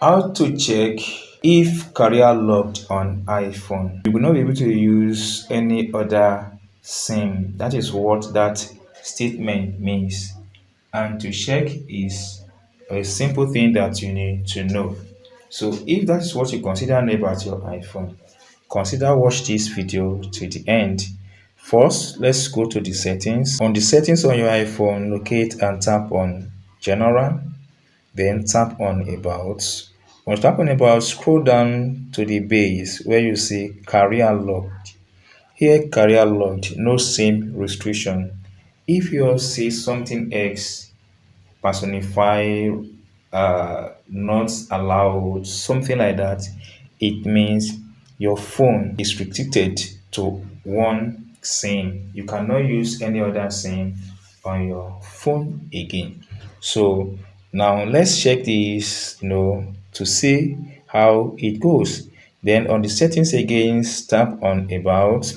How to check if career locked on iPhone. You will not be able to use any other SIM. That is what that statement means. And to check is a simple thing that you need to know. So if that is what you consider know about your iPhone, consider watch this video to the end. First, let's go to the settings. On the settings on your iPhone, locate and tap on General, then tap on About. Once tap on About, scroll down to the base where you see Career Locked. Here, Career Locked, no SIM restriction. If you see something X, personify, not allowed, something like that, it means your phone is restricted to one SIM. You cannot use any other SIM on your phone again. So now let's check this, to see how it goes. Then on the settings again, tap on About.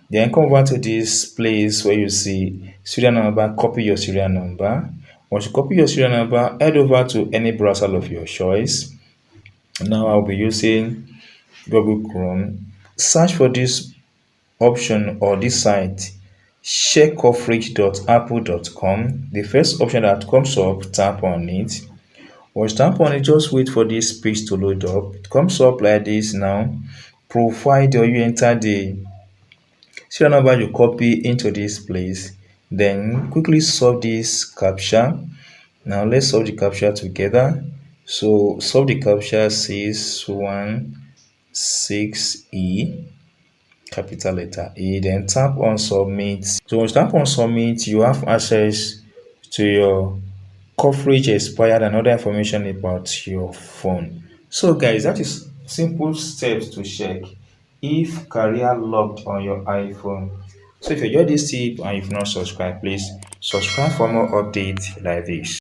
Then come over to this place where you see serial number, copy your serial number. Once you copy your serial number, head over to any browser of your choice. Now I'll be using Google Chrome. Search for this option or this site, checkcoverage.apple.com. The first option that comes up, tap on it. Once tap on it, just wait for this page to load up. It comes up like this now. Provide or you enter the serial number you copy into this place. Then quickly solve this captcha. Now let's solve the captcha together. So solve the captcha says 16E, capital letter E. Then tap on submit. So once you tap on submit, you have access to your coverage expired and other information about your phone. So guys, that is simple steps to check if career locked on your iPhone. So if you enjoyed this tip and you've not subscribed, please subscribe for more updates like this.